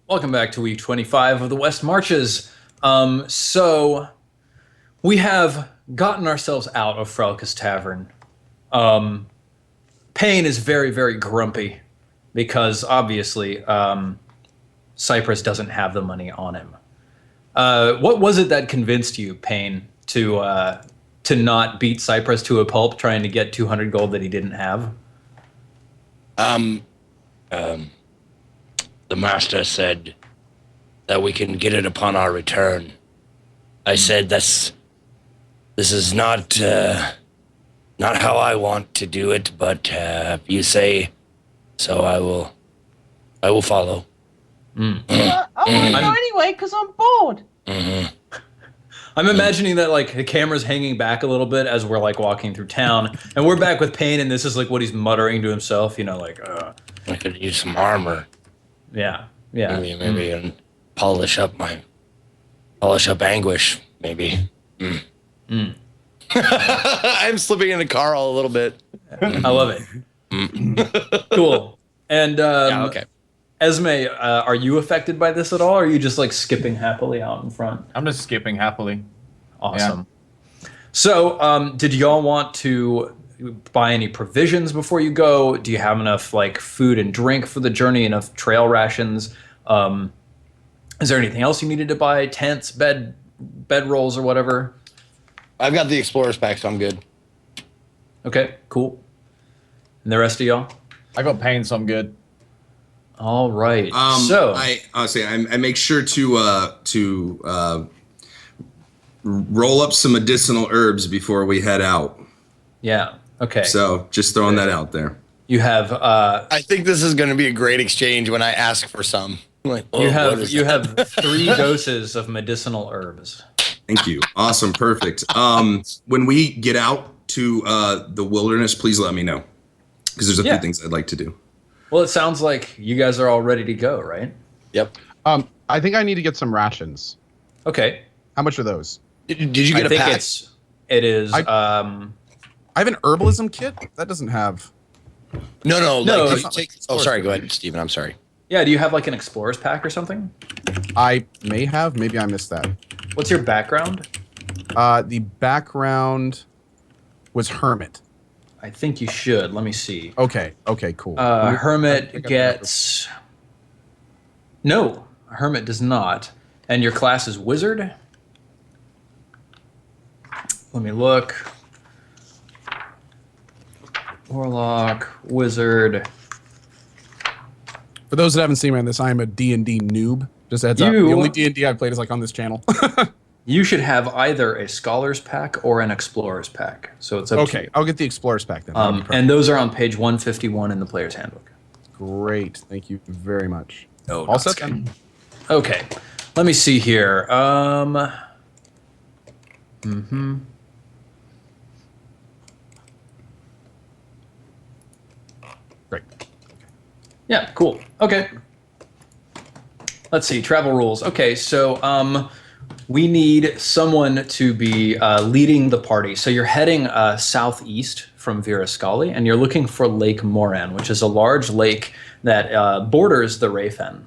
Welcome back to week 25 of the West Marches. So we have gotten ourselves out of Frelka's Tavern. Payne is very, very grumpy because obviously Cypress doesn't have the money on him. What was it that convinced you, Payne, to not beat Cypress to a pulp trying to get 200 gold that he didn't have? The master said that we can get it upon our return. I said this is not how I want to do it, but if you say so, I will follow. I want to go anyway because I'm bored. I'm imagining that like the camera's hanging back a little bit as we're like walking through town, and we're back with Payne, and this is like what he's muttering to himself, you know, like, I could use some armor. yeah. Maybe and polish up anguish, maybe. I'm slipping into Carl a little bit. I love it. Cool. And Yeah, okay. Esme, are you affected by this at all, or are you just like skipping happily out in front? I'm just skipping happily. Awesome. Yeah. So, did y'all want to buy any provisions before you go? Do you have enough like food and drink for the journey? Enough trail rations? Is there anything else you needed to buy? Tents, bed rolls, or whatever? I've got the explorer's pack, so I'm good. Okay, cool. And the rest of y'all? I got pain, so I'm good. All right. So I honestly, I make sure to roll up some medicinal herbs before we head out. yeah. Okay. So just throwing that out there. You have I think this is going to be a great exchange when I ask for some. Like, oh, you have 3 doses of medicinal herbs. Thank you. Awesome. Perfect. When we get out to the wilderness, please let me know because there's a few things I'd like to do. Well, it sounds like you guys are all ready to go, right? Yep. I think I need to get some rations. Okay. How much are those? Did you get a pack? It is. I have an herbalism kit. That doesn't have. No. it's Like, sorry. Go ahead, Steven. I'm sorry. Yeah. Do you have like an explorer's pack or something? I may have. Maybe I missed that. What's your background? The background was hermit. I think you should. Let me see. Okay. Cool. Hermit gets. No, hermit does not. And your class is wizard? Let me look. Warlock, wizard. For those that haven't seen me on this, I am a D&D noob. Just a heads up. The only D&D I've played is like on this channel. You should have either a scholar's pack or an explorer's pack. So it's up to you. I'll get the explorer's pack then. And those are on page 151 in the player's handbook. Great. Thank you very much. Oh, All set then. Okay. Let me see here. Great. Yeah, cool. Okay. Let's see, travel rules. Okay, so we need someone to be leading the party. So you're heading southeast from Virascali, and you're looking for Lake Moran, which is a large lake that borders the Rayfen.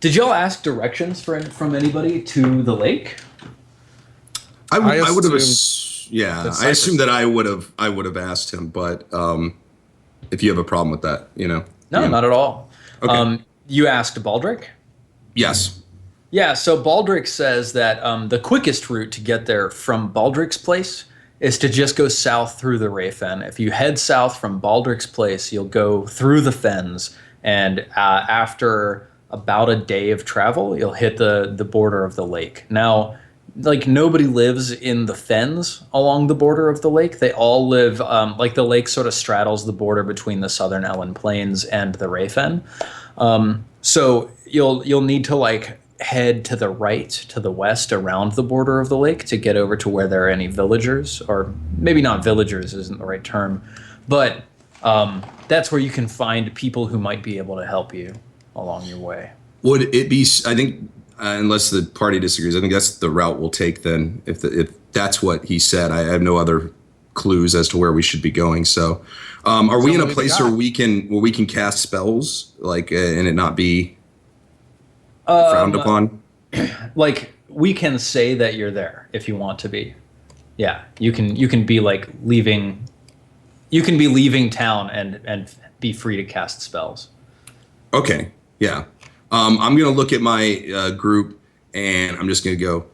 Did y'all ask directions from anybody to the lake? I would have. Yeah, I assume that I would have asked him, but if you have a problem with that, you know. No, not at all. Okay. You asked Baldric? Yes. Yeah, so Baldric says that the quickest route to get there from Baldric's place is to just go south through the Rayfen. If you head south from Baldric's place, you'll go through the fens, and after about a day of travel, you'll hit the border of the lake. Now, like, nobody lives in the fens along the border of the lake. They all live, like, the lake sort of straddles the border between the Southern Ellen Plains and the Rayfen. So you'll need to, like, head to the right, to the west, around the border of the lake to get over to where there are any villagers, or maybe not villagers isn't the right term, but that's where you can find people who might be able to help you along your way. Would it be? I think, unless the party disagrees, I think that's the route we'll take. Then, if that's what he said, I have no other clues as to where we should be going. So, are we in a place where we can cast spells like and it not be frowned upon? Like we can say that you're there if you want to be. Yeah, you can be like leaving. You can be leaving town and be free to cast spells. Okay. Yeah. I'm gonna look at my group and I'm just gonna go,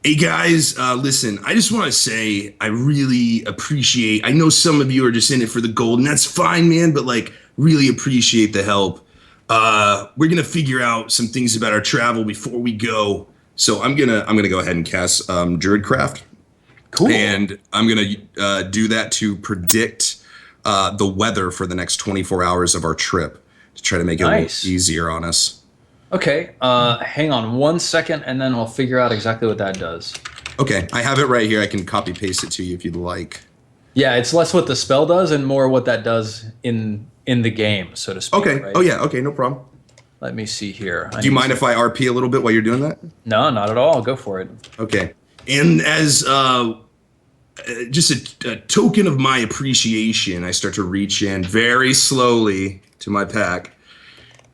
hey guys, listen, I just want to say I really appreciate, I know some of you are just in it for the gold and that's fine, man, but like really appreciate the help. We're going to figure out some things about our travel before we go. So I'm going to go ahead and cast Druidcraft. Cool. And I'm going to do that to predict the weather for the next 24 hours of our trip to try to make it a little easier on us. Okay, hang on 1 second, and then we'll figure out exactly what that does. Okay, I have it right here. I can copy paste it to you if you'd like. Yeah, it's less what the spell does and more what that does in the game, so to speak. Okay. Right? Oh yeah. Okay, no problem. Let me see here. Do you mind if I RP a little bit while you're doing that? No, not at all. Go for it. Okay. And as just a token of my appreciation, I start to reach in very slowly to my pack.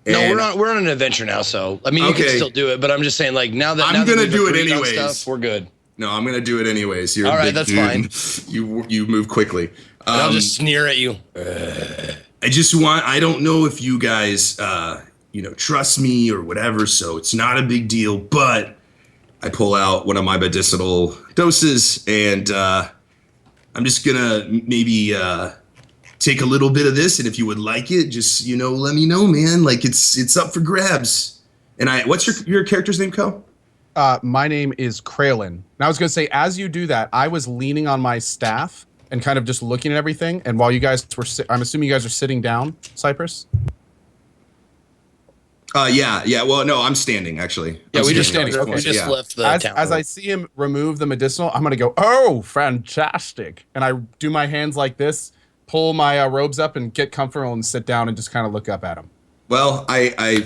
And no, we're on an adventure now, so I mean you can still do it, but I'm just saying like now that I'm gonna do it anyways. Stuff, we're good. No, I'm gonna do it anyways. You're all right. That's dude. fine. You move quickly. I'll just sneer at you. I don't know if you guys trust me or whatever, so it's not a big deal. But I pull out one of my medicinal doses, and I'm just gonna maybe take a little bit of this, and if you would like it, just let me know, man. Like it's up for grabs. And what's your character's name, Co? My name is Kraylin. And I was gonna say, as you do that, I was leaning on my staff and kind of just looking at everything. And while you guys were, I'm assuming you guys are sitting down, Cypress. Yeah. Well, no, I'm standing actually. Yeah, we just standing. Okay. We just left the town. As I see him remove the medicinal, I'm gonna go, oh, fantastic! And I do my hands like this, pull my robes up, and get comfortable and sit down and just kind of look up at him. Well, I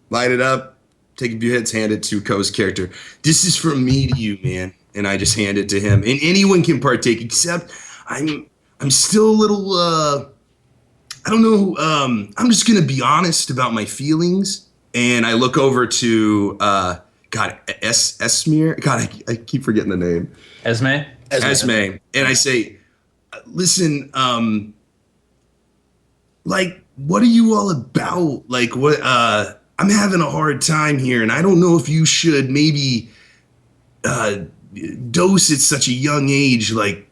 light it up, take a few hits, hand it to Ko's character. This is from me to you, man. And I just hand it to him. And anyone can partake, except I'm still a little, I don't know. I'm just going to be honest about my feelings. And I look over to, Esmir. God, I keep forgetting the name. Esme. And I say, listen, like, what are you all about? Like, what, I'm having a hard time here, and I don't know if you should maybe dose at such a young age. Like,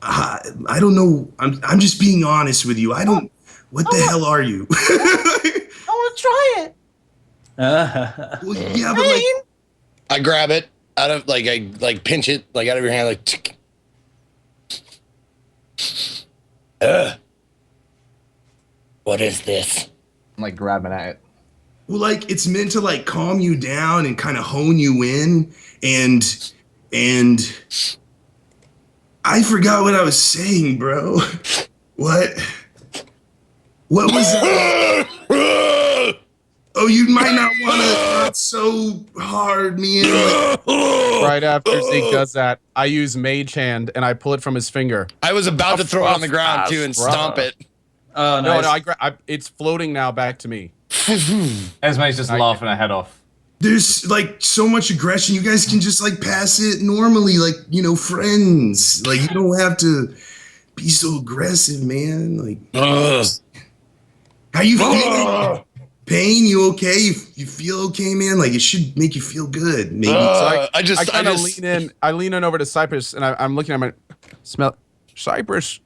I don't know. I'm just being honest with you. I don't. What the hell are you? I want to try it. Well, yeah, but like, I grab it out of I pinch it like out of your hand like. Tick. What is this? I'm like grabbing at it. well, like it's meant to like calm you down and kind of hone you in, and I forgot what I was saying, bro. What was that? Oh, you might not want to. Not so hard, man. Like, Right after Zeke does that, I use Mage Hand and I pull it from his finger. I was about to throw it on the ground too and stomp it. Oh, nice. No, it's floating now back to me. Esme's just laughing her head off. there's like so much aggression. You guys can just like pass it normally, like, you know, friends. Like, you don't have to be so aggressive, man. Like, how you feeling? Pain, you okay? You feel okay, man? Like, it should make you feel good. Maybe. I kind of lean in. I lean in over to Cypress, and I'm looking at my smell. Cypress,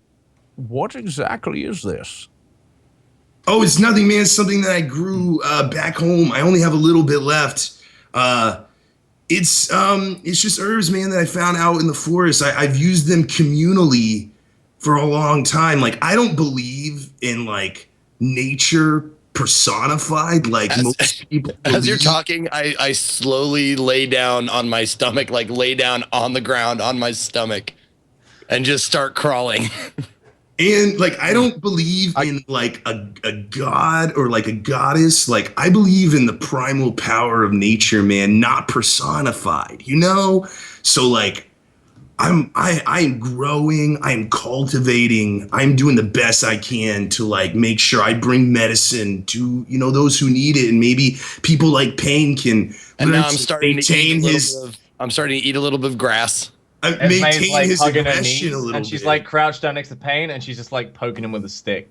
what exactly is this? Oh, it's nothing, man. It's something that I grew back home. I only have a little bit left. It's just herbs, man, that I found out in the forest. I've used them communally for a long time. Like, I don't believe in like nature personified like most people believe. As you're talking, I slowly lay down on my stomach, like lay down on the ground on my stomach and just start crawling. And like, I don't believe in like a god or like a goddess. Like, I believe in the primal power of nature, man, not personified, you know? So like, I'm growing, I'm cultivating, I'm doing the best I can to like make sure I bring medicine to, you know, those who need it, and maybe people like Payne can And learn now I'm to starting to maintain eat his I'm starting to eat a little bit of grass. Esme's maintain like his hugging her aggression knees, a little and she's bit. like crouched down next to Payne, and she's just like poking him with a stick.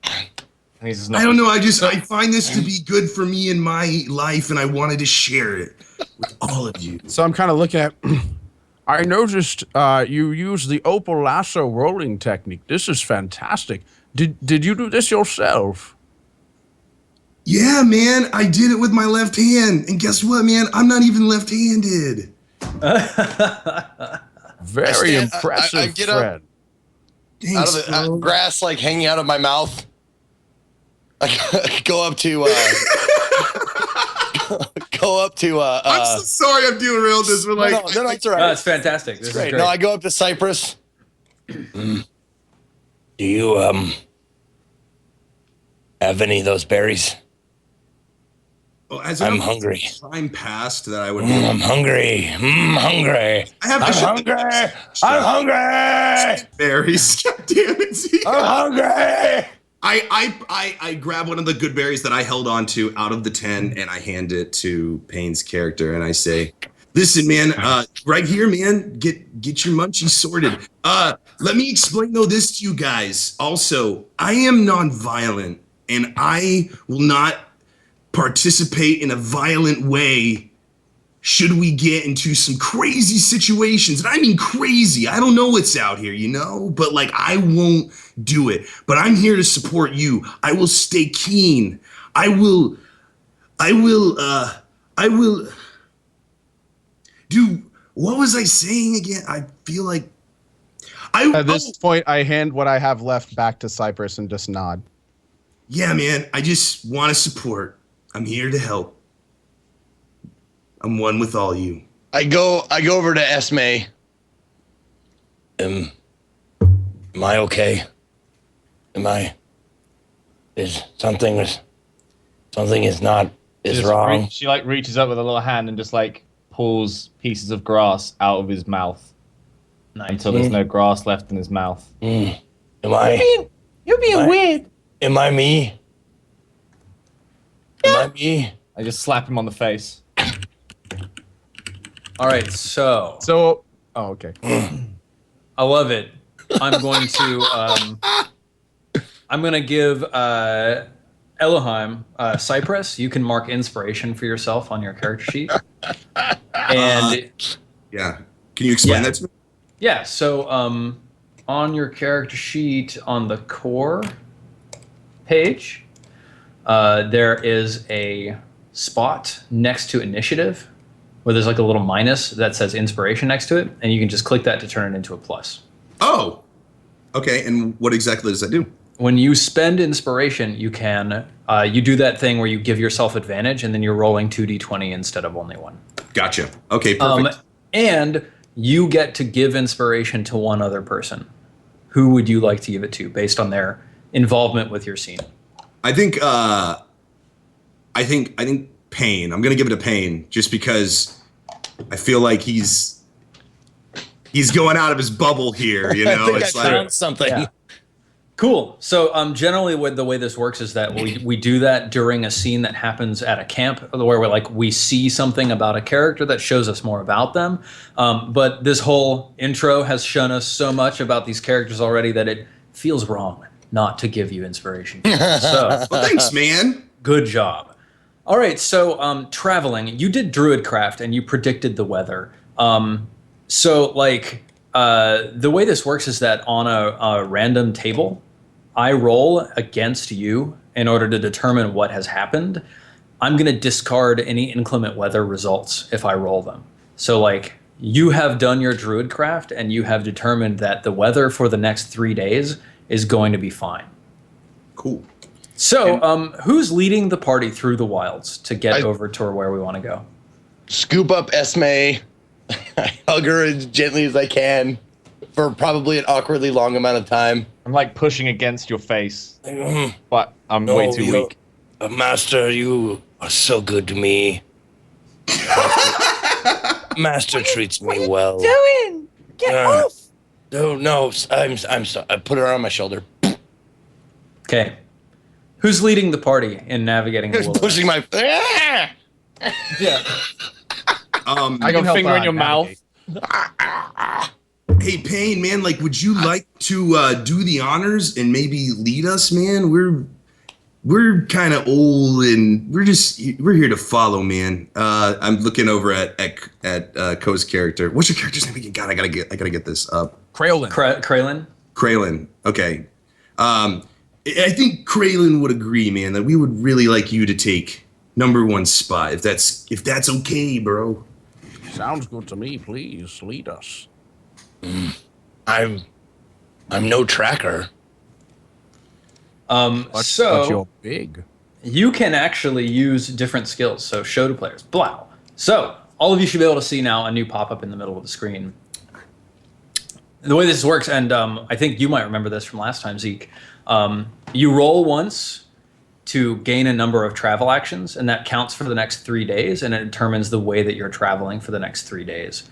And he's just not. I don't know, I find this to be good for me in my life, and I wanted to share it with all of you. So I'm kind of looking at. I noticed you use the opal lasso rolling technique. This is fantastic. Did you do this yourself? Yeah, man, I did it with my left hand, and guess what, man? I'm not even left-handed. Very impressive, I get up Fred. out Thanks, of the bro. grass, like hanging out of my mouth. I go up to I'm so sorry I'm derailed this, but like, no, it's all right. No, it's fantastic. This is Great. great. No, I go up to Cypress. Do you have any of those berries? well, as I'm enough hungry. time passed that I would. I'm hungry. Hungry. I have I'm to hungry. I'm hungry. berries. God damn it! I'm hungry. I grab one of the good berries that I held on to out of the 10, and I hand it to Payne's character, and I say, "Listen, man, right here, man, get your munchies sorted. Let me explain though this to you guys. Also, I am nonviolent, and I will not participate in a violent way should we get into some crazy situations. And I mean crazy. I don't know what's out here, you know? But like, I won't do it. But I'm here to support you. I will stay keen. I will do, what was I saying again? I feel like At this point, I hand what I have left back to Cypress and just nod. yeah, man, I just want to support. I'm here to help. I'm one with all you. I go over to Esme. Am I okay? Is something wrong? She like reaches up with a little hand and just like pulls pieces of grass out of his mouth until there's no grass left in his mouth. Am I? You're being weird. Am I me? Am I me? I just slap him on the face. All right, so Oh, okay. I love it. I'm going to give Ellohime Cypress. You can mark inspiration for yourself on your character sheet. And Yeah. Can you explain Yeah. that to me? yeah, so on your character sheet on the core page, there is a spot next to initiative where there's like a little minus that says inspiration next to it, and you can just click that to turn it into a plus. Oh, okay. And what exactly does that do? When you spend inspiration, you can you do that thing where you give yourself advantage, and then you're rolling 2d20 instead of only one. Gotcha. Okay, perfect. And you get to give inspiration to one other person. Who would you like to give it to, based on their involvement with your scene? I think Payne. I'm gonna give it to Payne just because I feel like he's going out of his bubble here. You know, I found something. Yeah. Cool. So generally, the way this works is that we do that during a scene that happens at a camp, where we see something about a character that shows us more about them. But this whole intro has shown us so much about these characters already that it feels wrong not to give you inspiration. So well, thanks, man. good job. All right, so traveling. You did Druidcraft and you predicted the weather. The way this works is that on a random table, I roll against you in order to determine what has happened. I'm going to discard any inclement weather results if I roll them. So you have done your Druidcraft and you have determined that the weather for the next 3 days is going to be fine. Cool. So, who's leading the party through the wilds to get over to where we want to go? Scoop up Esme. I hug her as gently as I can for probably an awkwardly long amount of time. I'm like pushing against your face, but I'm way too weak. Master, you are so good to me. Master treats me well. Doing? Get off! No, I'm sorry. I put her on my shoulder. Okay. Who's leading the party in navigating the Just wilderness? pushing my. Yeah. I can got help, finger in your mouth. navigate. Hey, Payne, man, like, would you like to do the honors and maybe lead us, man? We're kind of old and we're here to follow, man. I'm looking over at Ko's character. What's your character's name again? God, I gotta get this up. Kraylin. Kraylin? Kraylin. Okay. I think Kraylin would agree, man, that we would really like you to take #1 spot if that's okay, bro. Sounds good to me. Please lead us. I'm no tracker. But you're big. You can actually use different skills. So show to players. Blow. So all of you should be able to see now a new pop-up in the middle of the screen. The way this works, and I think you might remember this from last time, Zeke. You roll once to gain a number of travel actions, and that counts for the next 3 days, and it determines the way that you're traveling for the next 3 days.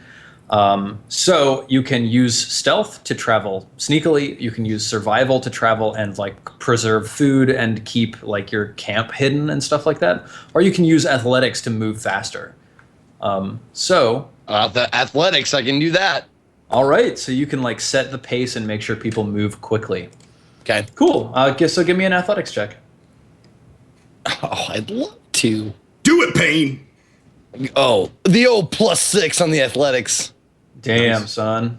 So you can use stealth to travel sneakily. You can use survival to travel and like preserve food and keep like your camp hidden and stuff like that. Or you can use athletics to move faster. The athletics, I can do that. All right, so you can like set the pace and make sure people move quickly. Okay. Cool. So give me an athletics check. Oh, I'd love to. Do it, Payne. Oh, the old +6 on the athletics. Damn, son.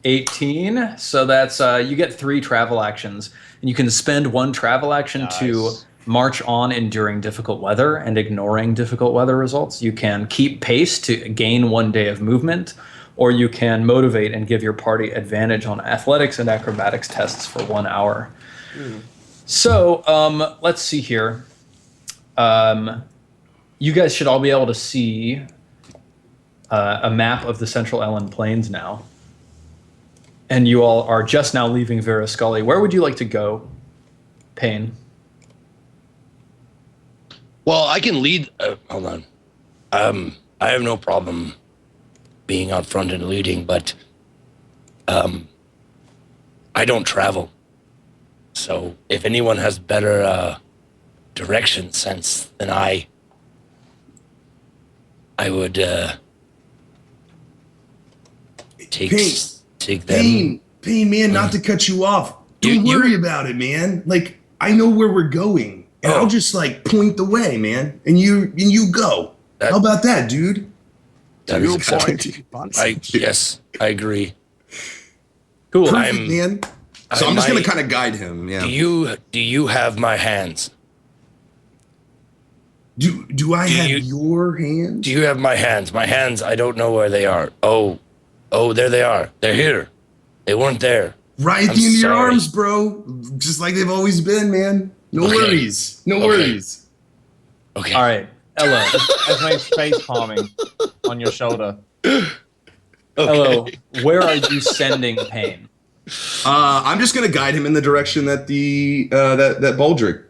18. So that's you get 3 travel actions, and you can spend 1 travel action to march on enduring difficult weather and ignoring difficult weather results. You can keep pace to gain 1 day of movement, or you can motivate and give your party advantage on athletics and acrobatics tests for 1 hour. So let's see here. You guys should all be able to see a map of the Central Ellen Plains now. And you all are just now leaving Vera Scully. Where would you like to go, Payne? Well, I can lead. Hold on. I have no problem being out front and leading, but I don't travel. So if anyone has better direction sense than I would take them. Payne, man, not to cut you off. Don't worry about it, man. Like, I know where we're going, and I'll just like point the way, man, and you go. How about that, dude? That is acceptable. Yes, I agree. Cool. Perfect, man. So I'm just gonna kind of guide him. Yeah. Do you have my hands? Do I have your hands? Do you have my hands? My hands, I don't know where they are. Oh, there they are. They're here. They weren't there. Right at the end of your arms, bro. Just like they've always been, man. No worries. No worries. Okay. All right, Ella, as my face palming on your shoulder. Hello, where are you sending Payne? I'm just gonna guide him in the direction that that Baldric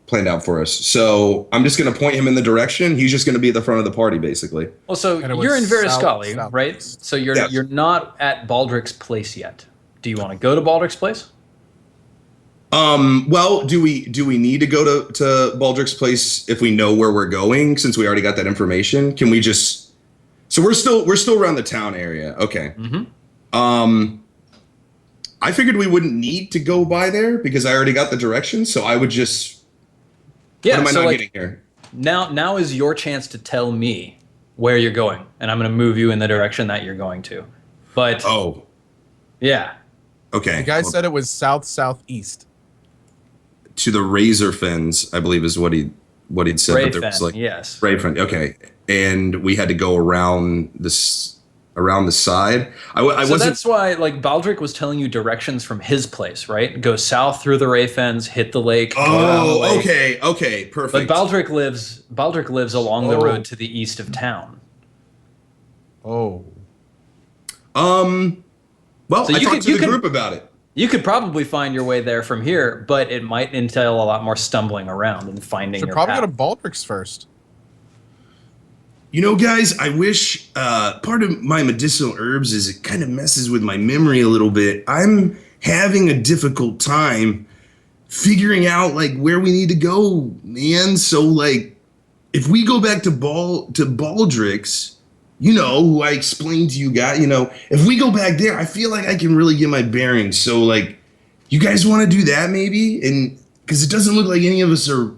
planned out for us. So I'm just gonna point him in the direction. He's just gonna be at the front of the party, basically. Well, so you're in Veriscali, right? So you're not at Baldric's place yet. Do you want to go to Baldric's place? Well, do we need to go to Baldric's place if we know where we're going? Since we already got that information, can we just? So we're still around the town area. Okay. Mm-hmm. I figured we wouldn't need to go by there because I already got the directions. So I would just. Yeah. What am I not getting here? Now is your chance to tell me where you're going, and I'm going to move you in the direction that you're going to. But yeah. Okay. The guy said it was southeast. To the Razor Fens, I believe is what he'd said. Ray but there Fen, was like yes. Ray Fen. Okay, and we had to go around the side. I wasn't. That's why like Baldric was telling you directions from his place, right? Go south through the Ray Fens, hit the lake. Oh, okay, perfect. But Baldric lives along the road to the east of town. Oh. Well, So I talked to the group about it. You could probably find your way there from here, but it might entail a lot more stumbling around and finding Should your probably path. go to Baldric's first. You know, guys, I wish part of my medicinal herbs is it kind of messes with my memory a little bit. I'm having a difficult time figuring out like where we need to go, man. So like, if we go back to Baldrick's, you know, who I explained to you guys, you know, if we go back there, I feel like I can really get my bearings. So like, you guys want to do that maybe? And because it doesn't look like any of us are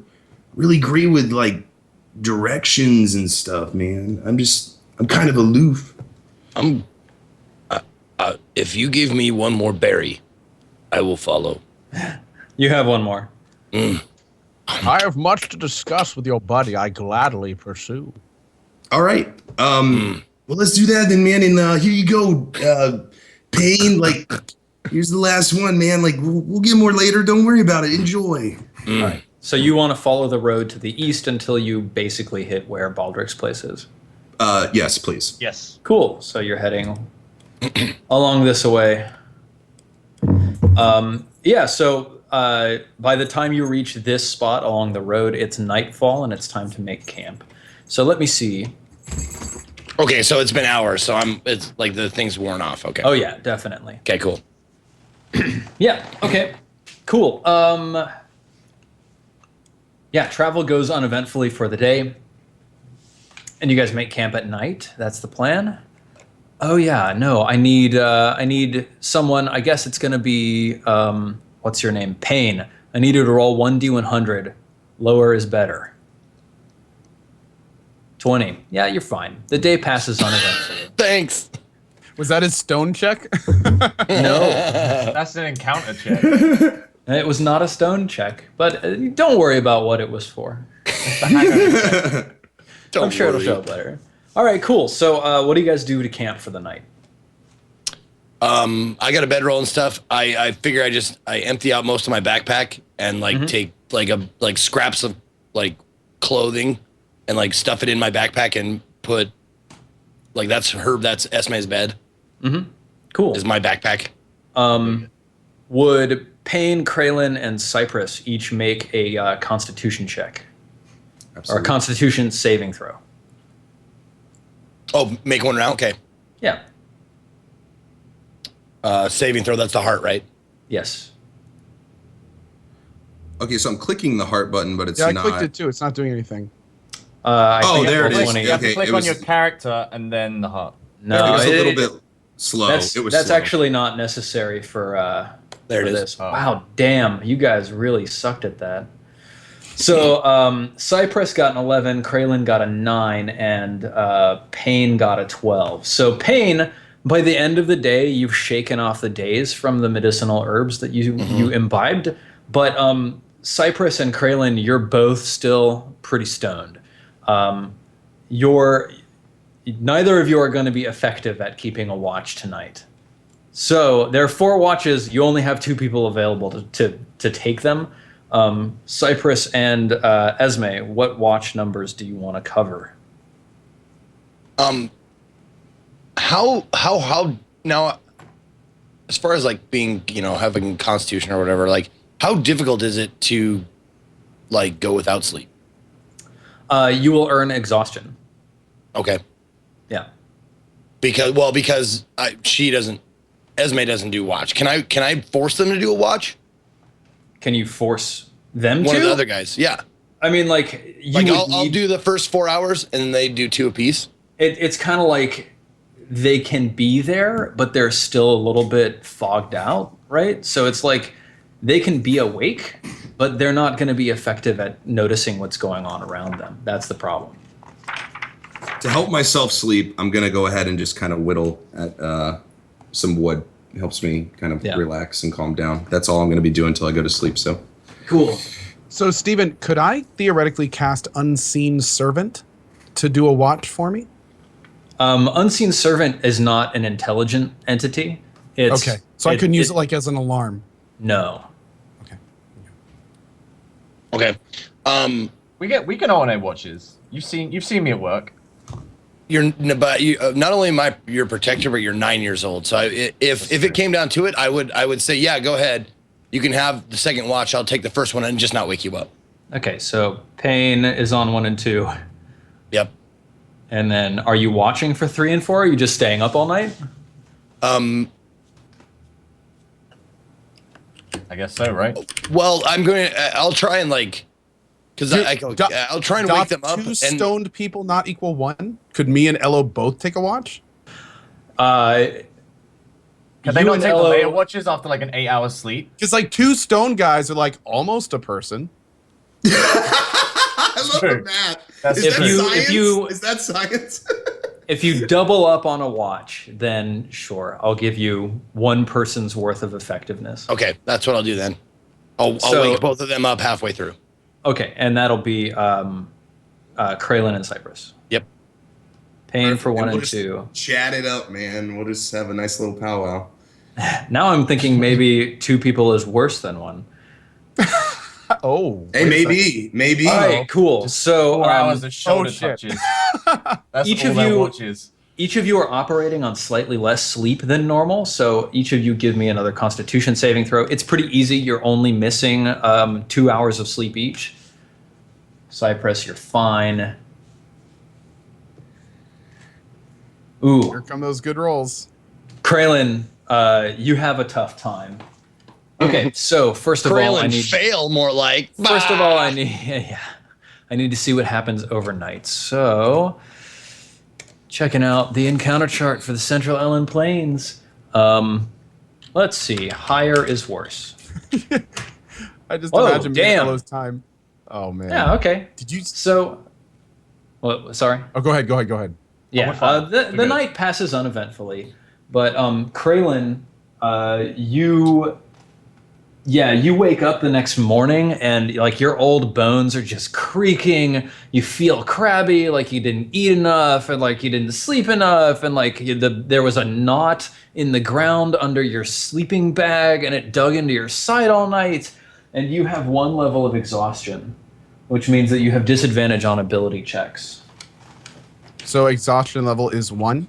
really great with like directions and stuff, man. I'm kind of aloof. If you give me one more berry, I will follow. You have one more. I have much to discuss with your buddy. I gladly pursue. All right. Well, let's do that then, man. And here you go, Payne. Like, here's the last one, man. Like, we'll get more later. Don't worry about it. Enjoy. All right. So you want to follow the road to the east until you basically hit where Baldrick's place is? Yes, please. Yes. Cool. So you're heading along this way. Yeah, so by the time you reach this spot along the road, it's nightfall and it's time to make camp. So let me see. Okay, so it's been hours, so it's like the thing's worn off. Okay. Oh yeah, definitely. Okay, cool. Yeah, okay. Cool. Yeah, travel goes uneventfully for the day. And you guys make camp at night. That's the plan. Oh yeah, no, I need someone. I guess it's gonna be what's your name? Payne. I need you to roll 1d100. Lower is better. 20. Yeah, you're fine. The day passes uneventfully. Thanks. Was that his stone check? No, That's an encounter check. it was not a stone check. But don't worry about what it was for. I'm sure it'll show up later. All right, cool. So what do you guys do to camp for the night? I got a bedroll and stuff. I figure I empty out most of my backpack and like take like scraps of like clothing and like stuff it in my backpack and put like that's Esme's bed. Cool. Is my backpack. Would Payne, Kralin, and Cypress each make a Constitution check? Or a Constitution saving throw? Oh, make one round? Okay. Yeah. Saving throw, that's the heart, right? Yes. Okay, so I'm clicking the heart button, but it's Yeah, I not. clicked it too. It's not doing anything. I think there at it is. 20. You have to Okay, click it on was- your character and then the heart. It No, was a little bit slow. that's It was that's slow. actually not necessary for There for it is. this. Oh. Wow, damn, you guys really sucked at that. So Cypress got an 11, Kralin got a 9, and Payne got a 12. So Payne, by the end of the day, you've shaken off the daze from the medicinal herbs that you imbibed. But Cypress and Kralin, you're both still pretty stoned. Neither of you are going to be effective at keeping a watch tonight. So there are 4 watches. You only have 2 people available to take them. Cypress and Esme, what watch numbers do you want to cover? How now, as far as like being, having constitution or whatever, like how difficult is it to like go without sleep? You will earn exhaustion. Okay. Yeah. Because Esme doesn't do watch. Can I force them to do a watch? Can you force them One to? of the other guys. Yeah. I mean, like you Like would I'll do the first 4 hours and then they do 2 apiece. It's kind of like they can be there, but they're still a little bit fogged out, right? So it's like they can be awake, but they're not going to be effective at noticing what's going on around them. That's the problem. To help myself sleep, I'm gonna go ahead and just kind of whittle at some wood. It helps me kind of relax and calm down. That's all I'm gonna be doing until I go to sleep. So Cool. So, Steven, could I theoretically cast Unseen Servant to do a watch for me? Unseen Servant is not an intelligent entity. It's, Okay. So I couldn't use it like as an alarm. No. Okay. Okay. We can own watches. You've seen me at work. But not only am I your protector, but you're 9 years old. So if it came down to it, I would say, yeah, go ahead. You can have the second watch. I'll take the first one and just not wake you up. Okay, so Payne is on 1 and 2. Yep. And then, are you watching for 3 and 4? Or are you just staying up all night? Um. I guess so, right? Well, I'll try and like, because I'll try and wake them up. Two stoned people not equal 1? Could me and Ello both take a watch? Can they you not and take the Ello- later watches after like an 8-hour sleep? Because like 2 stone guys are like almost a person. I love true. the math. That's Is that true. science? Is that science? If you double up on a watch, then sure, I'll give you 1 person's worth of effectiveness. Okay, that's what I'll do then. I'll wake both of them up halfway through. Okay, and that'll be Kraylin and Cypress. Yep. Paying for 1 we'll and just 2. Chat it up, man. We'll just have a nice little powwow. Now I'm thinking maybe 2 people is worse than 1. Oh. Hey, maybe. All right, cool. So 4 hours of shoulder shit. touches. That's Each all of their you- watches. Each of you are operating on slightly less sleep than normal, so each of you give me another Constitution saving throw. It's pretty easy. You're only missing 2 hours of sleep each. Cypress, you're fine. Ooh, Here come those good rolls. Kraylin, you have a tough time. Okay, so first of all, I need. fail more like. First of all, I need to see what happens overnight. So, checking out the encounter chart for the Central Ellen Plains. Let's see. Higher is worse. I just Oh, imagine being damn. Ello's time. Oh man. Yeah. Okay. Did you? So, well, sorry. Oh, go ahead. Yeah. we're fine. The We're good. night passes uneventfully, but Kraylin, you wake up the next morning and like your old bones are just creaking. You feel crabby, like you didn't eat enough and like you didn't sleep enough, and like there was a knot in the ground under your sleeping bag and it dug into your side all night. And you have 1 level of exhaustion, which means that you have disadvantage on ability checks. So exhaustion level is 1.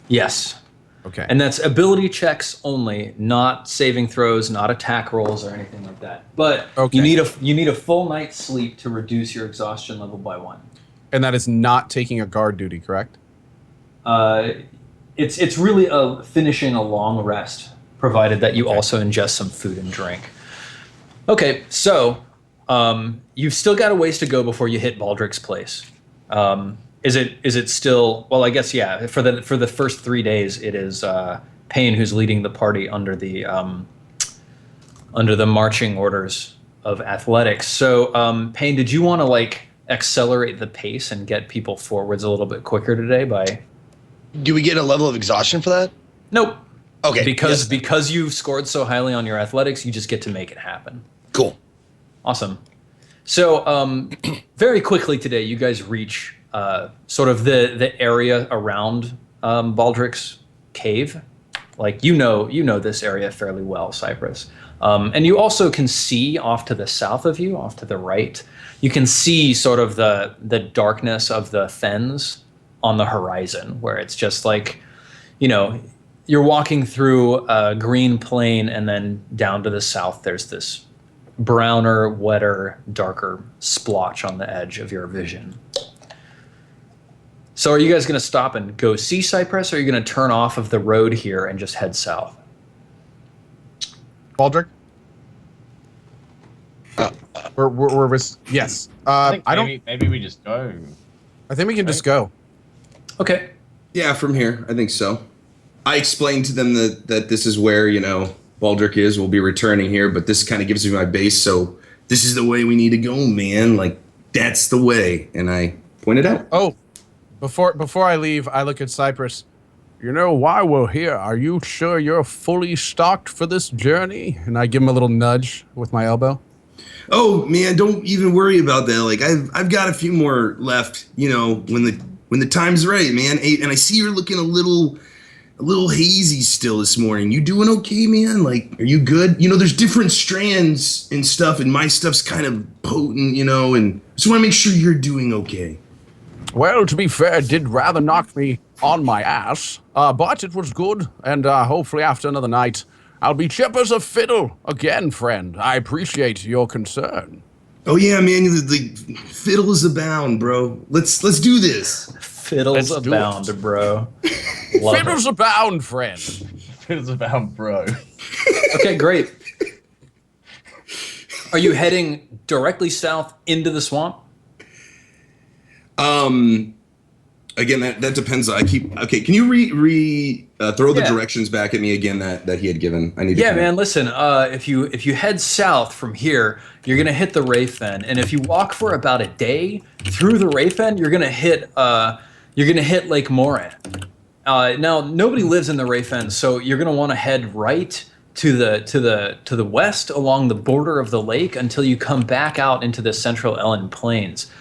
Yes. Okay. And that's ability checks only, not saving throws, not attack rolls or anything like that. But Okay. you need a full night's sleep to reduce your exhaustion level by 1. And that is not taking a guard duty, correct? It's really finishing a long rest, provided that you also ingest some food and drink. Okay, so you've still got a ways to go before you hit Baldric's place. Is it still? Well, I guess yeah. For the first 3 days, it is Payne who's leading the party under the marching orders of athletics. So, Payne, did you want to like accelerate the pace and get people forwards a little bit quicker today? By Do we get a level of exhaustion for that? nope. Okay. Because you scored so highly on your athletics, you just get to make it happen. Cool. Awesome. So very quickly today, you guys reach sort of the area around Baldric's cave. Like you know this area fairly well, Cypress. And you also can see off to the south of you, off to the right, you can see sort of the darkness of the fens on the horizon, where it's just like, you're walking through a green plain, and then down to the south, there's this browner, wetter, darker splotch on the edge of your vision. So are you guys going to stop and go see Cypress, or are you going to turn off of the road here and just head south? Baldric? Yes. I think maybe we just go. I think we can just go. Okay. Yeah, from here, I think so. I explained to them that this is where, Baldric is. We'll be returning here, but this kind of gives me my base, so this is the way we need to go, man. Like, that's the way. And I pointed out. Oh, before I leave, I look at Cypress. While we're here, are you sure you're fully stocked for this journey? And I give him a little nudge with my elbow. Oh, man, don't even worry about that. Like, I've got a few more left, when the time's right, man. And I see you're looking a little hazy still this morning. You doing okay, man? Like, are you good? There's different strands and stuff, and my stuff's kind of potent, and just want to make sure you're doing okay. Well, to be fair, it did rather knock me on my ass, but it was good, and hopefully after another night, I'll be chip as a fiddle again, friend. I appreciate your concern. Oh yeah, man, the fiddles abound, bro. Let's do this. Fiddles Let's do abound, bro. Love Fiddles abound, friend. Fiddles abound, bro. Okay, great. Are you heading directly south into the swamp? Again, that depends. Okay. Can you throw the directions back at me again that he had given? I need. Yeah, man. Listen, if you head south from here, you're gonna hit the Rayfen, and if you walk for about a day through the Rayfen, you're gonna hit Lake Morin. Now nobody lives in the Rayfen, so you're gonna want to head right to the west along the border of the lake until you come back out into the central Ellen Plains.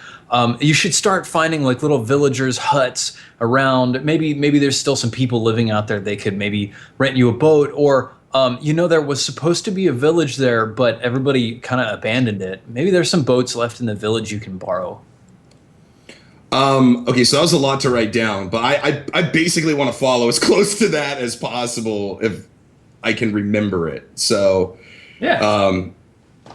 You should start finding like little villagers' huts around. Maybe there's still some people living out there. They could maybe rent you a boat, or there was supposed to be a village there, but everybody kind of abandoned it. Maybe there's some boats left in the village you can borrow. Okay, so that was a lot to write down, but I basically want to follow as close to that as possible if I can remember it. So Yeah.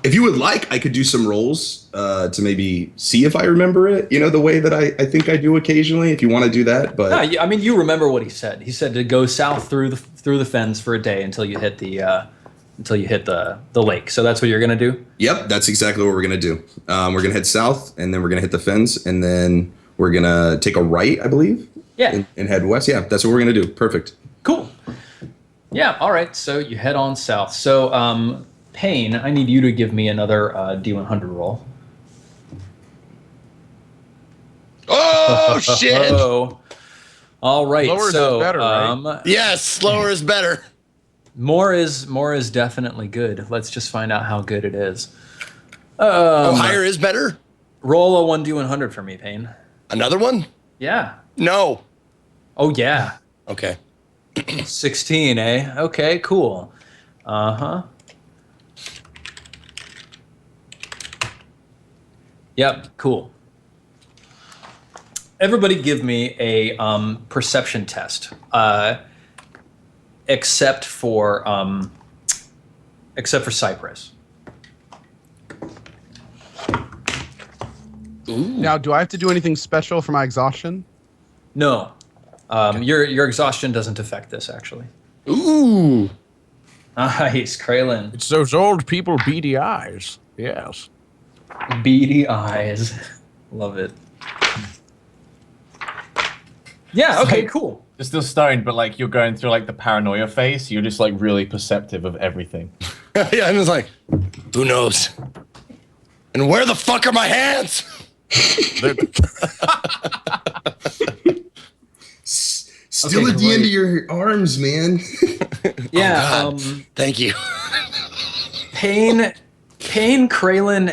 If you would like, I could do some rolls to maybe see if I remember it, the way that I think I do occasionally, if you want to do that. But I mean, you remember what he said. He said to go south through the fens for a day until you hit the lake. So that's what you're going to do? Yep, that's exactly what we're going to do. We're going to head south, and then we're going to hit the fens, and then we're going to take a right, I believe. Yeah. And head west. Yeah, that's what we're going to do. Perfect. Cool. Yeah, all right. So you head on south. So, Payne, I need you to give me another D100 roll. Oh shit! Oh. All right. Lower so is better, right? Yes, slower is better. more is definitely good. Let's just find out how good it is. Higher is better. Roll a 1D100 for me, Payne. Another one? Yeah. No. Oh yeah. Okay. 16, eh? Okay, cool. Uh-huh. Yep, cool. Everybody give me a perception test. Except for Cypress. Now, do I have to do anything special for my exhaustion? No. Your exhaustion doesn't affect this, actually. Ooh. Nice, Kraylin. It's those old people beady eyes. Yes. Beady eyes. Love it. Yeah, okay, cool. You're still stoned, but like you're going through like the paranoia phase. So you're just like really perceptive of everything. Yeah, and it's like, who knows? And where the fuck are my hands? Still Okay, at the end of your arms, man. Yeah, Oh, thank you. Payne, Kraylin,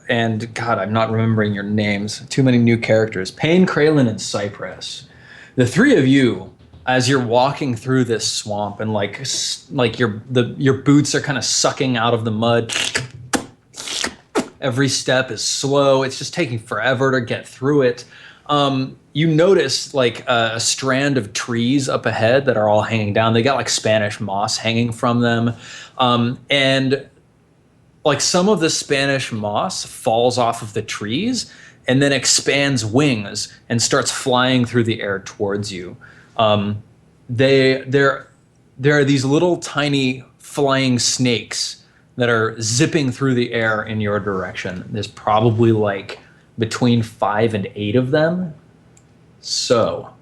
and God, I'm not remembering your names. Too many new characters. Payne, Kraylin, and Cypress. The three of you, as you're walking through this swamp, and like your boots are kind of sucking out of the mud. Every step is slow. It's just taking forever to get through it. You notice like a strand of trees up ahead that are all hanging down. They got like Spanish moss hanging from them. And like some of the Spanish moss falls off of the trees and then expands wings and starts flying through the air towards you. There are these little tiny flying snakes that are zipping through the air in your direction. There's probably like between 5 and 8 of them. So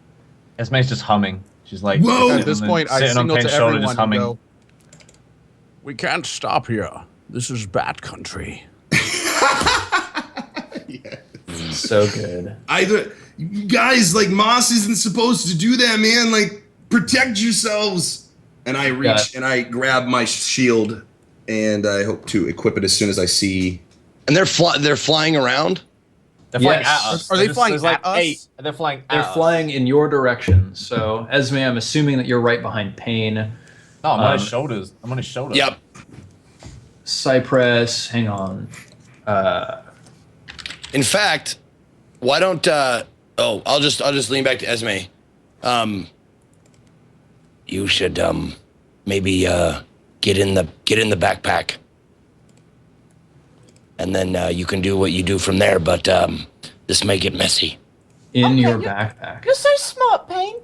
Esme's just humming. She's like, Whoa! At this point, I sitting on signal Payne's to shoulder, everyone just and humming. go, "We can't stop here. This is bat country." so good. You guys, like, Moss isn't supposed to do that, man. Like, protect yourselves. And I reach and I grab my shield, and I hope to equip it as soon as I see. And they're flying around? They're flying Yes. at us. Are they There's flying like at us? 8. They're flying at They're us. flying in your direction. So Esme, I'm assuming that you're right behind Payne. Oh, I'm on his shoulders. I'm on his shoulder. Yep. Cypress, hang on. In fact, why don't I'll just lean back to Esme. You should maybe get in the backpack. And then you can do what you do from there, but this may get messy. in Okay, your you're- backpack. You're so smart, Pain.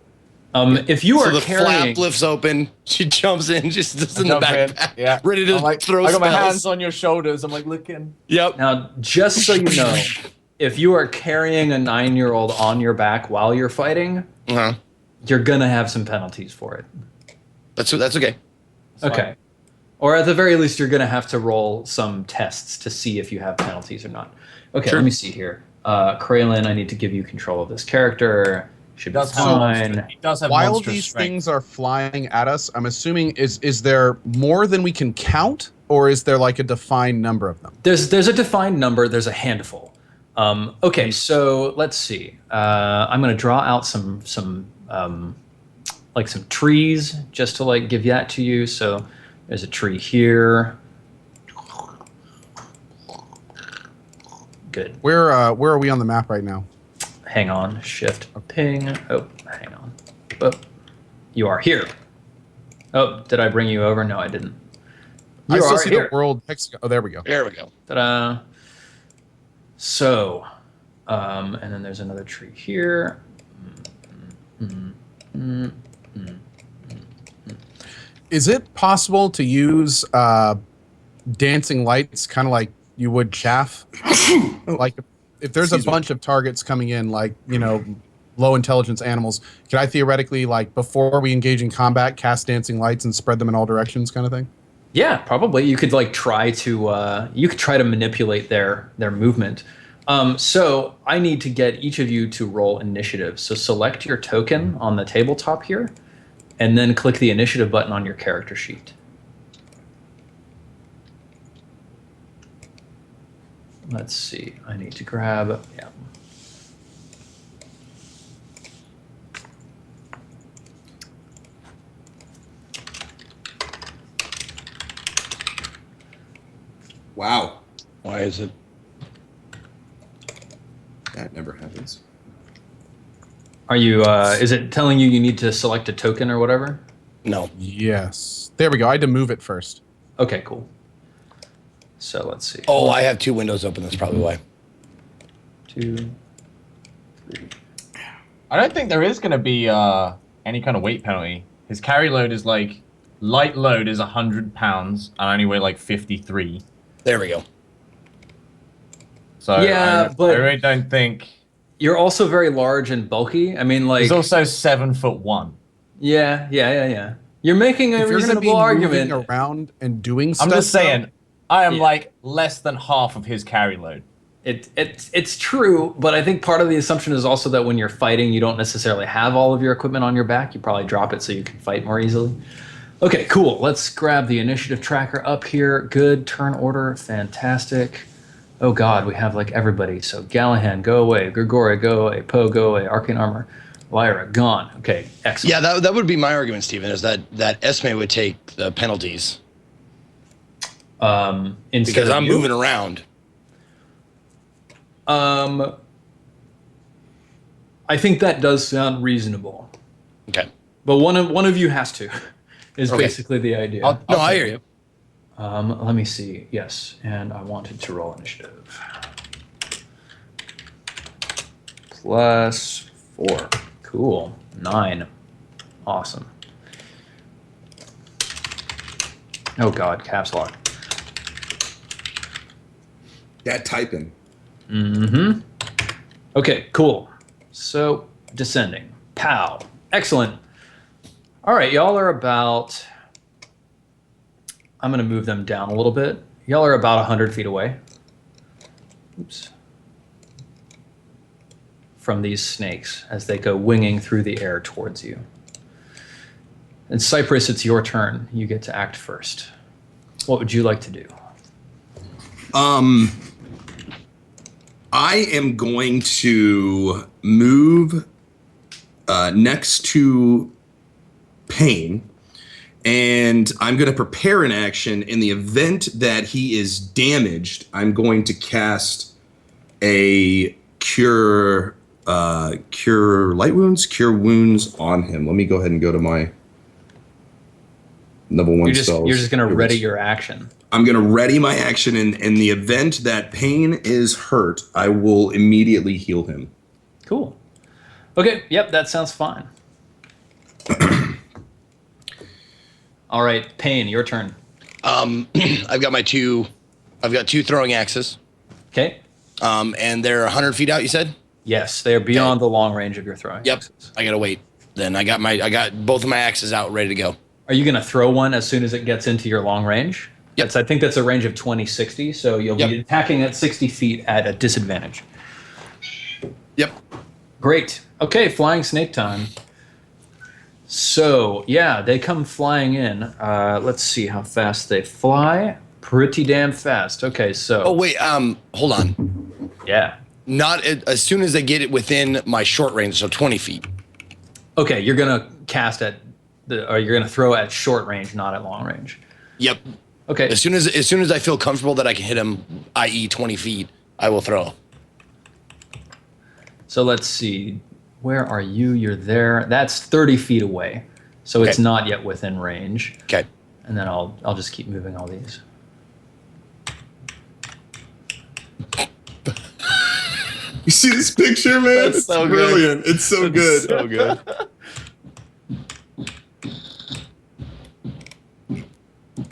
If you So are the carrying, flap lifts open. She jumps in, just in the Jump in, backpack, yeah. ready to I'm like, throw I got my spells. hands on your shoulders. I'm like looking. Yep. now just so you know, if you are carrying a 9-year-old on your back while you're fighting, Uh-huh. you're gonna have some penalties for it. That's okay. Okay. Or at the very least, you're gonna have to roll some tests to see if you have penalties or not. Okay, Sure. let me see here. Kraylin, I need to give you control of this character. Should be Does have fine. He does have While monstrous these strength. things are flying at us, I'm assuming is there more than we can count, or is there like a defined number of them? There's a defined number. There's a handful. Okay, so let's see. I'm gonna draw out some like some trees just to like give that to you. So there's a tree here. Good. Where are we on the map right now? Hang on. Shift. Ping. Oh, hang on. Oh, you are here. Oh, did I bring you over? No, I didn't. I You still are see here. the world hexagon. Oh, there we go. There we go. Ta-da. So, and then there's another tree here. Is it possible to use dancing lights, kind of like you would chaff? Like if there's a bunch of targets coming in, like low intelligence animals, could I theoretically, like before we engage in combat, cast dancing lights and spread them in all directions, kind of thing? Yeah, probably. You could like try to manipulate their movement. So I need to get each of you to roll initiative. So select your token on the tabletop here, and then click the initiative button on your character sheet. Let's see. I need to grab, yeah. Wow. Why is it? That never happens. Are you, is it telling you need to select a token or whatever? No. Yes. There we go. I had to move it first. Okay, cool. So let's see. Oh, I have 2 windows open. That's probably why. 2, 3. I don't think there is going to be any kind of weight penalty. His carry load is like light load is 100 pounds, and I only weigh like 53. There we go. So Yeah, I but- really don't think You're also very large and bulky. I mean, like, he's also 7'1". yeah. You're making a If you're going to be reasonable argument. moving around and doing stuff, I'm just saying, I am Yeah. like less than half of his carry load. It's true, but I think part of the assumption is also that when you're fighting, you don't necessarily have all of your equipment on your back. You probably drop it so you can fight more easily. Okay, cool. Let's grab the initiative tracker up here. Good. Turn order. Fantastic. Oh god, we have like everybody. So Gallahan, go away. Grigori, go away. Poe, go away. Arcane Armor. Lyra, gone. Okay, excellent. Yeah, that would be my argument, Stephen, is that Esme would take the penalties Instead because of I'm you? moving around. I think that does sound reasonable. Okay. But one of you has to, is Okay. basically the idea. No, I hear you. Let me see. Yes, and I wanted to roll initiative. +4. Cool. 9. Awesome. Oh god, caps lock. That typing. Mm-hmm. Okay, cool. So, descending. Pow. Excellent. All right, y'all are about... I'm going to move them down a little bit. Y'all are about 100 feet away. Oops. From these snakes as they go winging through the air towards you. And Cypress, it's your turn. You get to act first. What would you like to do? I am going to move next to Pain, and I'm going to prepare an action in the event that he is damaged. I'm going to cast a cure light wounds, cure wounds on him. Let me go ahead and go to my level 1 spells. You're just going to ready your action. I'm going to ready my action in the event that Pain is hurt. I will immediately heal him. Cool. Okay, yep, that sounds fine. All right, Payne, your turn. I've got two throwing axes. Okay. And they're 100 feet out, you said? Yes, they are beyond the long range of your throwing Yep. axes. I gotta wait. Then I got both of my axes out, ready to go. Are you going to throw one as soon as it gets into your long range? Yep. I think that's a range of 20, 60, so you'll be attacking at 60 feet at a disadvantage. Yep. Great. Okay, flying snake time. So, yeah, they come flying in. Let's see how fast they fly. Pretty damn fast. Okay, so... Oh, wait, hold on. Yeah. Not as soon as they get it within my short range, so 20 feet. Okay, you're going to cast at... or you're going to throw at short range, not at long range. Yep. Okay. As soon as I feel comfortable that I can hit him, i.e. 20 feet, I will throw. So let's see. Where are you? You're there. That's 30 feet away. So it's not yet within range. Okay. And then I'll just keep moving all these. You see this picture, man? That's it's so brilliant. It's so good. So good.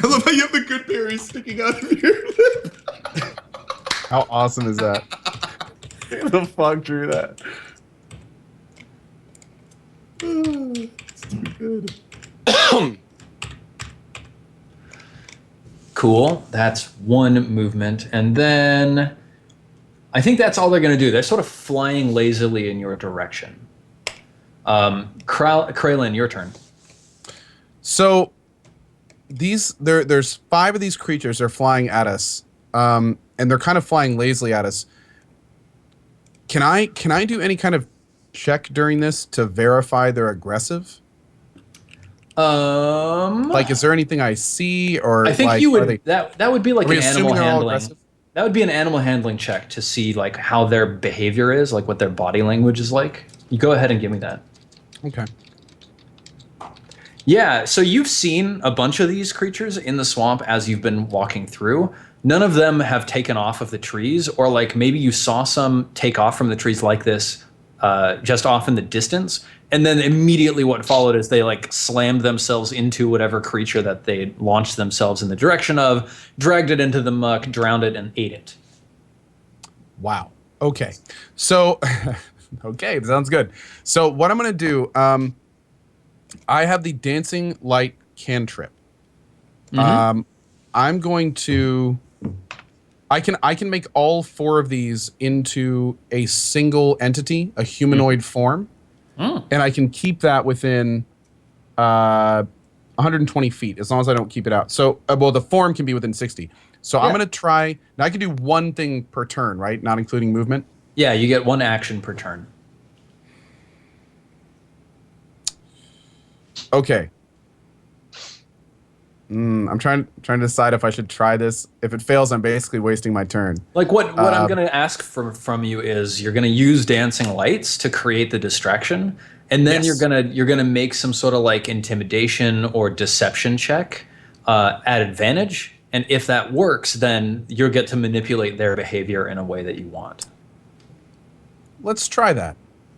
I love how you have the good berries sticking out of your lip. How awesome is that? Who the fuck drew that? It's too good. Cool. That's one movement. And then I think that's all they're going to do. They're sort of flying lazily in your direction. Kraylin, your turn. So there's 5 of these creatures. They're flying at us, and they're kind of flying lazily at us. Can I do any kind of check during this to verify they're aggressive? Like, is there anything I see, or I think like, you would. That would be like an animal handling. aggressive? That would be an animal handling check to see like how their behavior is, like what their body language is like. You go ahead and give me that. Okay. Yeah, so you've seen a bunch of these creatures in the swamp as you've been walking through. None of them have taken off of the trees, or like maybe you saw some take off from the trees like this just off in the distance. And then immediately what followed is they like slammed themselves into whatever creature that they launched themselves in the direction of, dragged it into the muck, drowned it, and ate it. Wow. Okay. So, okay, sounds good. So what I'm going to do, I have the dancing light cantrip. I'm going to, I can make all 4 of these into a single entity, a humanoid form. And I can keep that within 120 feet as long as I don't keep it out. So, well, the form can be within 60. So I'm going to try. Now I can do one thing per turn, right? Not including movement. Yeah, you get 1 action per turn. Okay. I'm trying to decide if I should try this. If it fails, I'm basically wasting my turn. Like what I'm going to ask from you is you're going to use dancing lights to create the distraction, and then you're gonna make some sort of like intimidation or deception check at advantage. And if that works, then you'll get to manipulate their behavior in a way that you want. Let's try that.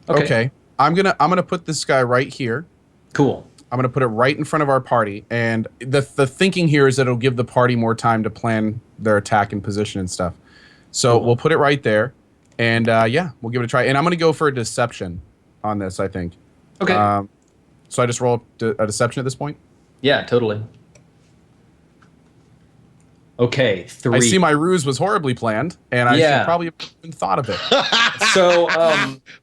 Okay. I'm gonna put this guy right here. Cool. I'm going to put it right in front of our party. And the thinking here is that it'll give the party more time to plan their attack and position and stuff. So we'll put it right there. And yeah, we'll give it a try. And I'm going to go for a deception on this, I think. Okay. So I just roll a deception at this point? Yeah, totally. Okay, 3. I see my ruse was horribly planned, and I should probably have even thought of it. So,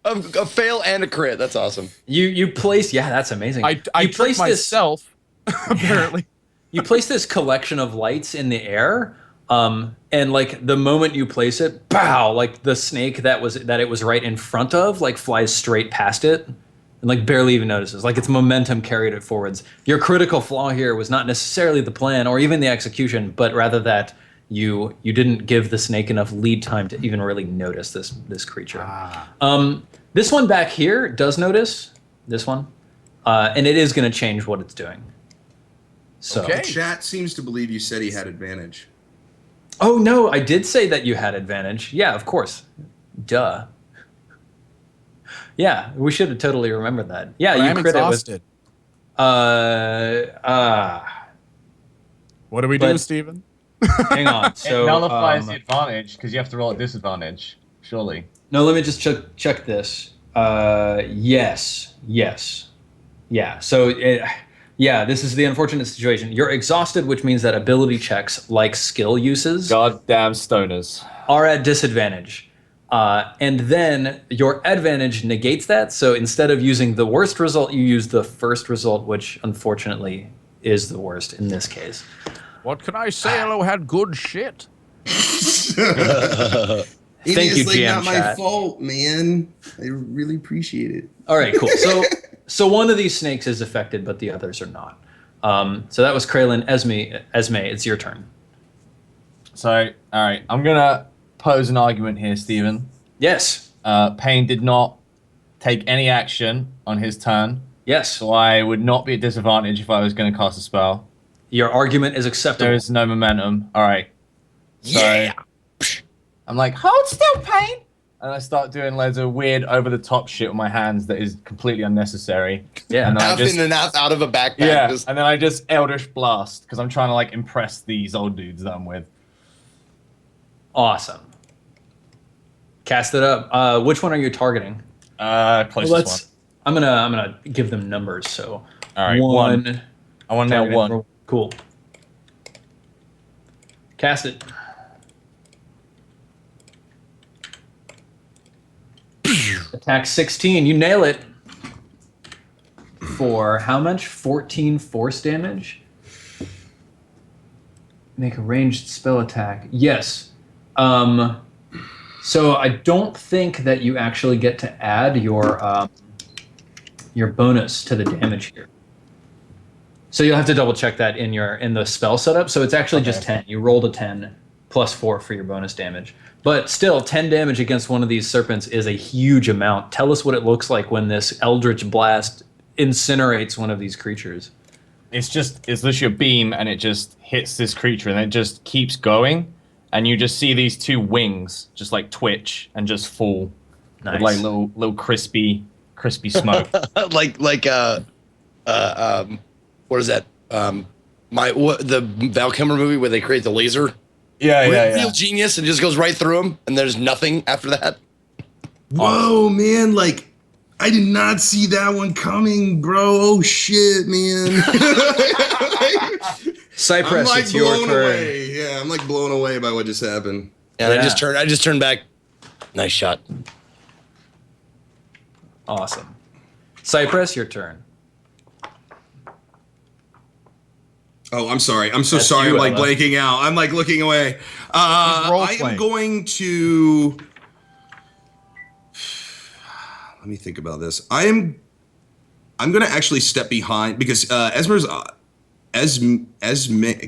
a fail and a crit. That's awesome. You place, that's amazing. I tricked myself, apparently. You place this collection of lights in the air, and like the moment you place it, pow! Like the snake that it was right in front of, like flies straight past it, and like barely even notices. Like its momentum carried it forwards. Your critical flaw here was not necessarily the plan or even the execution, but rather that you didn't give the snake enough lead time to even really notice this creature. This one back here does notice this one, and it is going to change what it's doing. So Chat seems to believe you said he had advantage. Oh no, I did say that you had advantage. Yeah, of course. Duh. Yeah, we should have totally remembered that. Yeah, But you I'm crit exhausted. it with What do we but- do, Steven? hang on. It So nullifies the advantage because you have to roll at disadvantage. Surely. no, let me just check this. Yes. Yeah. So yeah, this is the unfortunate situation. You're exhausted, which means that ability checks like skill uses Goddamn stoners. are at disadvantage. And then your advantage negates that. So instead of using the worst result, you use the first result, which unfortunately is the worst in this case. What can I say? Elo had good shit. It Thank is you, like GM not my chat. fault, man. I really appreciate it. All right, cool. So one of these snakes is affected, but the others are not. So that was Kraylin. Esme, it's your turn. So, all right, I'm gonna pose an argument here, Steven. Yes. Payne did not take any action on his turn, Yes. so I would not be at disadvantage if I was going to cast a spell. Your argument is acceptable. There is no momentum. All right. So Yeah. I'm like, hold still, Payne. And I start doing loads of weird over-the-top shit with my hands that is completely unnecessary. Yeah. And then I Half just, in and half out of a backpack. yeah, Just, and then I just Eldritch Blast because I'm trying to like impress these old dudes that I'm with. Awesome. Cast it up. Which one are you targeting? Closest one. I'm gonna give them numbers. So All right, one. I want to nail targeted one. for- Cool. Cast it. Attack 16. You nail it. For how much? 14 force damage? Make a ranged spell attack. Yes. So I don't think that you actually get to add your bonus to the damage here. So you'll have to double check that in the spell setup. So it's actually just 10. You rolled a 10 plus 4 for your bonus damage. But still, 10 damage against one of these serpents is a huge amount. Tell us what it looks like when this Eldritch Blast incinerates one of these creatures. It's literally a beam and it just hits this creature and it just keeps going. And you just see these two wings just like twitch and just fall. Nice. With like little crispy smoke. like what is that? The Val Kilmer movie where they create the laser. Real genius and just goes right through him, and there's nothing after that. Whoa, man! Like, I did not see that one coming, bro. Oh shit, man! Cypress, I'm like it's your blown turn. away. Yeah, I'm like blown away by what just happened. And Yeah. I just turned back. Nice shot. Awesome. Cypress, your turn. Oh, I'm sorry. I'm so That's sorry. you, I'm like Ella. blanking out. I'm like looking away. I am role-playing. going to. Let me think about this. I'm going to actually step behind because Esmer's Esme.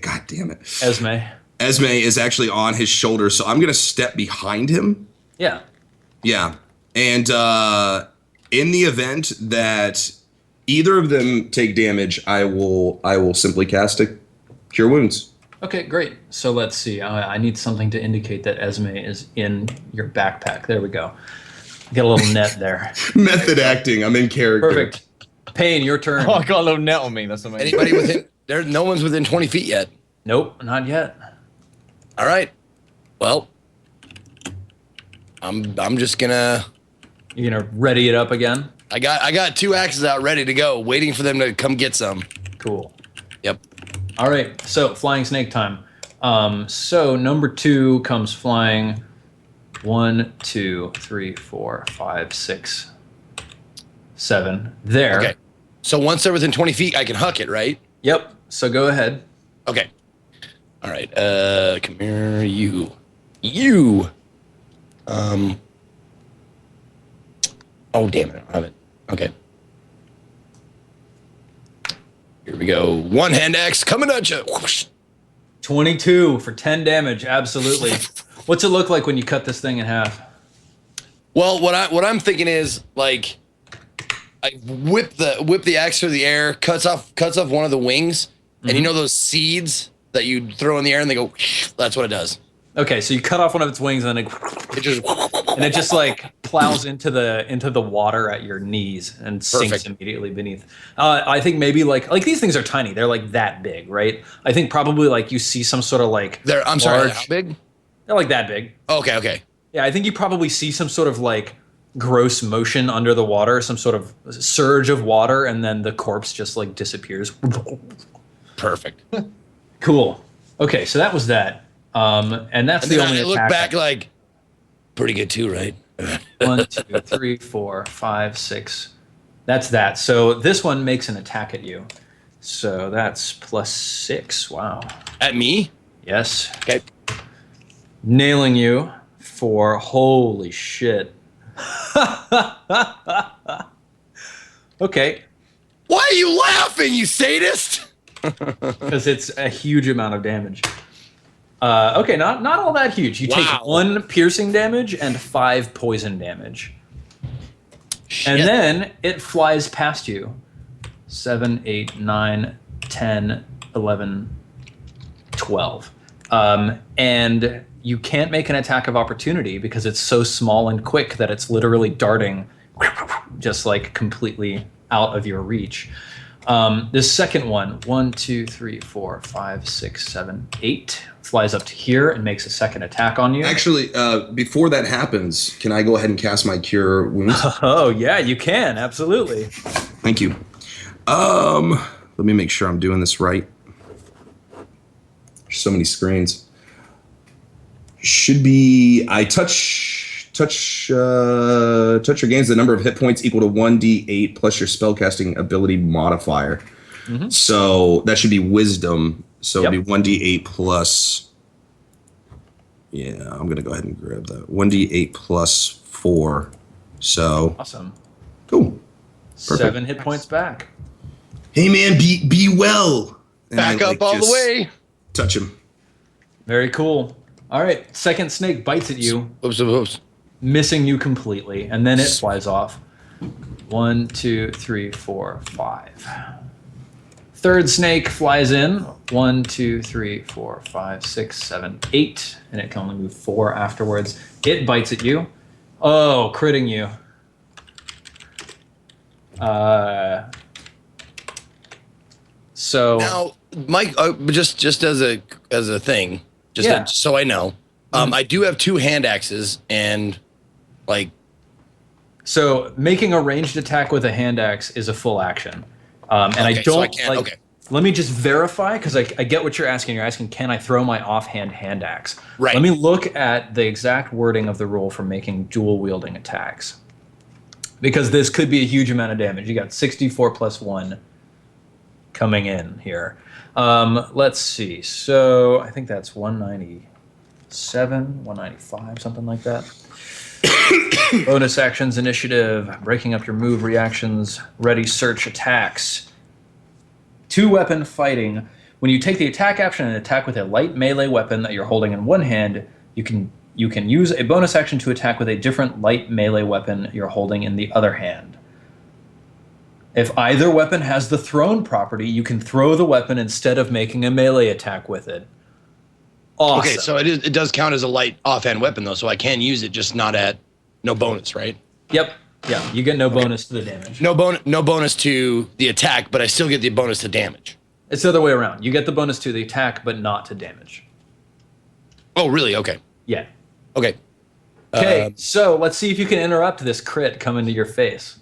God damn it. Esme. Esme is actually on his shoulder, so I'm going to step behind him. Yeah. Yeah, and in the event that either of them take damage, I will simply cast a Cure Wounds. Okay, great. So let's see. I need something to indicate that Esme is in your backpack. There we go. Get a little net there. Method acting. I'm in character. Perfect. Payne, your turn. Oh, I got a little net on me. That's amazing. Anybody within no one's within 20 feet yet. Nope, not yet. All right. Well, I'm just gonna. You're gonna ready it up again. I got 2 axes out ready to go, waiting for them to come get some. Cool. Yep. All right. So flying snake time. So number 2 comes flying. 1, 2, 3, 4, 5, 6, 7. There. Okay. So once they're within 20 feet, I can huck it, right? Yep. So go ahead. Okay. All right. Come here, you. You. Oh damn it! I don't have it. Okay. Here we go. One hand axe coming at you. Whoosh. 22 for 10 damage. Absolutely. What's it look like when you cut this thing in half? Well, what I'm thinking is like, I whip the axe through the air, cuts off one of the wings, and you know those seeds that you throw in the air and they go. That's what it does. Okay, so you cut off one of its wings and then it and it just like plows into the water at your knees and sinks immediately beneath. I think maybe like these things are tiny. They're like that big, right? I think probably like you see some sort of like I'm sorry, how big? They're like that big. Okay. Yeah, I think you probably see some sort of like gross motion under the water, some sort of surge of water, and then the corpse just like disappears. Perfect. Cool. Okay, so that was that. And that's the only I look attack. back like, pretty good too, right? 1, 2, 3, 4, 5, 6. That's that. So this one makes an attack at you. So that's +6. Wow. At me? Yes. Okay. Nailing you for holy shit. Okay. Why are you laughing, you sadist? Because it's a huge amount of damage. Okay, not all that huge. You take 1 piercing damage and 5 poison damage. Shit. And then it flies past you. 7, 8, 9, 10, 11, 12. And you can't make an attack of opportunity because it's so small and quick that it's literally darting just like completely out of your reach. This second one, 1, 2, 3, 4, 5, 6, 7, 8, flies up to here and makes a second attack on you. Actually, before that happens, can I go ahead and cast my Cure Wounds? Oh, yeah, you can. Absolutely. Thank you. Let me make sure I'm doing this right. There's so many screens. Should be, I touch or gains the number of hit points equal to 1d8 plus your spellcasting ability modifier. Mm-hmm. So that should be Wisdom. So it'd be 1d8 plus. Yeah, I'm gonna go ahead and grab that. 1d8 plus 4. So awesome. Cool. Perfect. 7 hit points back. Hey man, be well. And back up all the way. Touch him. Very cool. All right, second snake bites at you. Oops. Missing you completely, and then it flies off. 1, 2, 3, 4, 5. Third snake flies in. 1, 2, 3, 4, 5, 6, 7, 8, and it can only move 4 afterwards. It bites at you. Oh, critting you. So now, Mike, just as a thing, so I know, I do have 2 hand axes and like. So making a ranged attack with a hand axe is a full action, and I don't like. Let me just verify because I get what you're asking. You're asking, can I throw my offhand hand axe? Right. Let me look at the exact wording of the rule for making dual wielding attacks, because this could be a huge amount of damage. You got 64 plus 1 coming in here. Let's see. So I think that's 197, 195, something like that. Bonus actions, initiative, breaking up your move reactions, ready, search, attacks. 2-weapon fighting. When you take the attack action and attack with a light melee weapon that you're holding in one hand, you can use a bonus action to attack with a different light melee weapon you're holding in the other hand. If either weapon has the thrown property, you can throw the weapon instead of making a melee attack with it. Awesome. Okay, so it does count as a light offhand weapon though, so I can use it, just not at no bonus, right? Yep. Yeah, you get no bonus to the damage. No bonus to the attack, but I still get the bonus to damage. It's the other way around. You get the bonus to the attack, but not to damage. Oh, really? Okay. Yeah. Okay. Okay, so let's see if you can interrupt this crit coming to your face.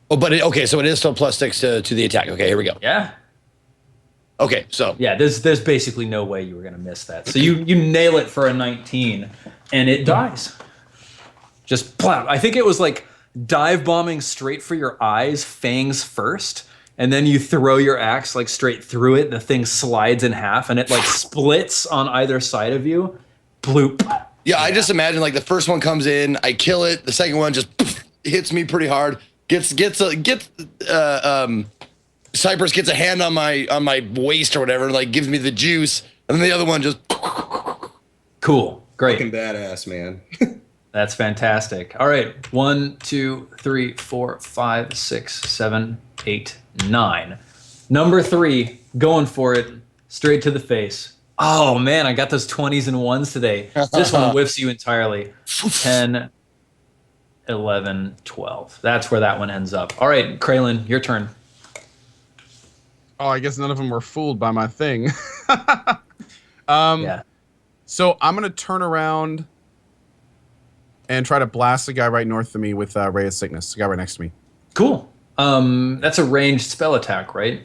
Oh, but so it is still +6 to the attack. Okay, here we go. Yeah. Okay, so yeah, there's basically no way you were gonna miss that. So you nail it for a 19, and it dies. Just plow. I think it was like dive bombing straight for your eyes, fangs first, and then you throw your axe like straight through it. The thing slides in half, and it like splits on either side of you. Bloop. Yeah, I just imagine like the first one comes in, I kill it. The second one just hits me pretty hard. Cypress gets a hand on my waist or whatever, like gives me the juice, and then the other one just. Cool. Great. Fucking badass, man. That's fantastic. All right. 1, 2, 3, 4, 5, 6, 7, 8, 9. Number 3, going for it, straight to the face. Oh man, I got those 20s and 1s today. This one whiffs you entirely. 10, 11, 12. That's where that one ends up. All right, Kraylin, your turn. Oh, I guess none of them were fooled by my thing. Yeah. So I'm gonna turn around and try to blast the guy right north of me with Ray of Sickness. The guy right next to me. Cool. That's a ranged spell attack, right?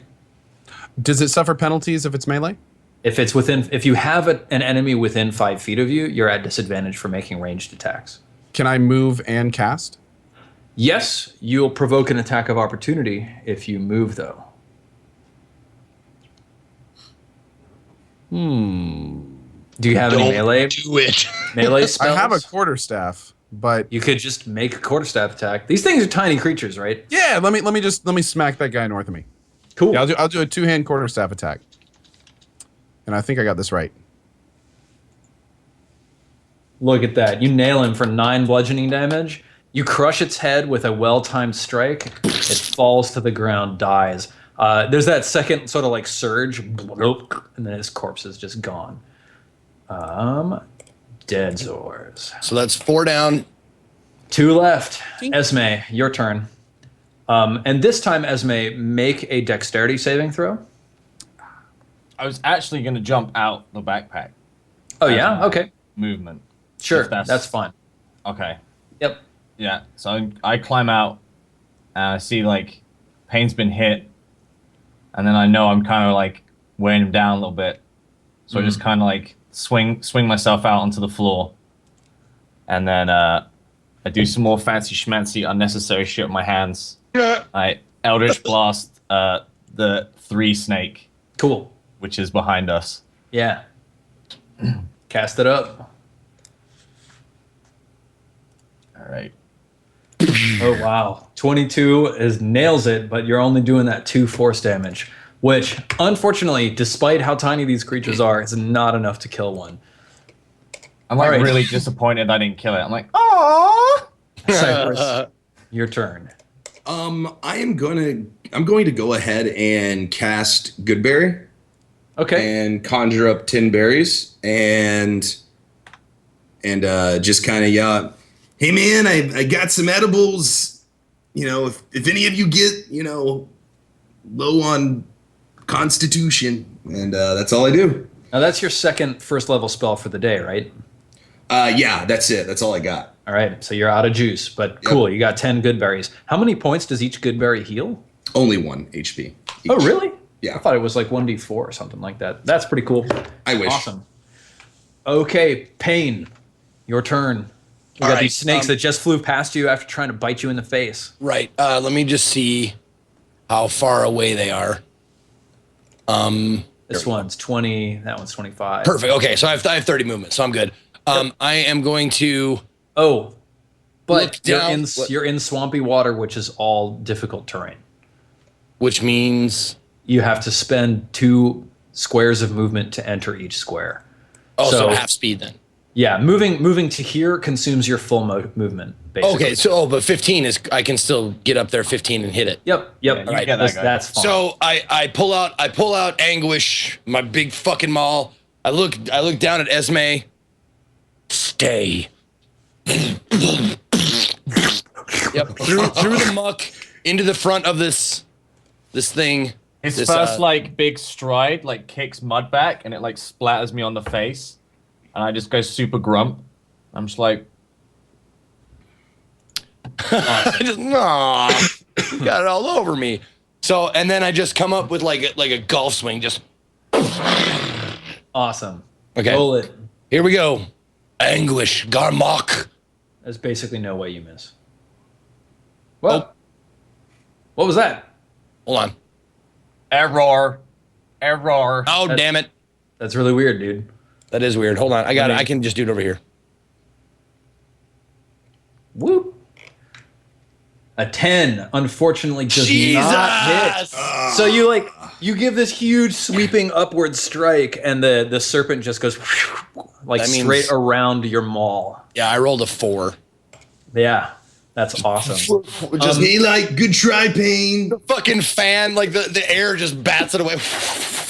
Does it suffer penalties if it's melee? If you have an enemy within 5 feet of you, you're at disadvantage for making ranged attacks. Can I move and cast? Yes, you'll provoke an attack of opportunity if you move, though. Do you have any melee? Do it. Melee spells? I have a quarterstaff, but You could just make a quarterstaff attack. These things are tiny creatures, right? yeah, let me smack that guy north of me. Cool. Yeah, I'll do a 2-hand quarterstaff attack. And I think I got this right. Look at that. You nail him for 9 bludgeoning damage. You crush its head with a well-timed strike. It falls to the ground, dies. There's that second sort of like surge, and then his corpse is just gone. Dead Zors. So that's 4 down. 2 left. Esme, your turn. And this time, Esme, make a dexterity saving throw. I was actually going to jump out the backpack. Oh, yeah? Okay. Movement. Sure, If that's fine. Okay. Yep. Yeah. So I climb out, and I see like Payne's been hit, and then I know I'm kind of like weighing him down a little bit. So I just kind of like swing myself out onto the floor, and then I do some more fancy schmancy unnecessary shit with my hands. I Eldritch Blast the 3 snake, Cool. which is behind us. Yeah. Cast it up. All right. Oh, wow. 22 nails it, but you're only doing that 2 force damage, which, unfortunately, despite how tiny these creatures are, is not enough to kill one. I'm like All right. really disappointed I didn't kill it. I'm like, oh. Cypress, your turn. I'm going to go ahead and cast Goodberry Okay. and conjure up 10 berries and just kind of yell, "Hey man, I got some edibles. You know, if any of you get, low on constitution," and that's all I do. Now, that's your second first level spell for the day, right? Yeah, that's it. That's all I got. All right. So you're out of juice, but cool. You got 10 good berries. How many points does each good berry heal? Only 1 HP. each. Oh, really? Yeah. I thought it was like 1d4 or something like that. That's pretty cool. I wish. Awesome. Okay, Payne, your turn. We got All right, these snakes that just flew past you after trying to bite you in the face. Right. Let me just see how far away they are. This one's 20. That one's 25. Perfect. Okay, so I have 30 movement, so I'm good. I am going to. Oh, but Look down- you're in swampy water, which is all difficult terrain. Which means. You have to spend 2 squares of movement to enter each square. Oh, so So- half speed then. Yeah, moving to here consumes your full movement, basically. Okay, so but 15 is I can still get up there 15 and hit it. Yep. you All right, get that that's, guy. that's fine. So I pull out Anguish, my big fucking maul. I look down at Esme. Stay. Yep. Through the muck into the front of this thing. His This, first like big stride like kicks mud back and it like splatters me on the face, and I just go super grump. I'm just like, I just got it all over me. So and then I just come up with like a golf swing. Just Awesome. okay. Roll it. Here we go. Anguish, Garmok. There's basically no way you miss. Well, what was that? Hold on. error. Oh That- damn it. That's really weird, dude. That is weird. Hold on. I got it. mean- I can just do it over here. Whoop. A 10, unfortunately, does not hit. Jesus! So you give this huge sweeping upward strike, and the serpent just goes like That means- straight around your maul. Yeah, I rolled a 4. Yeah, that's awesome. Just hey, like, good try, Payne. Fucking fan, like the air just bats it away.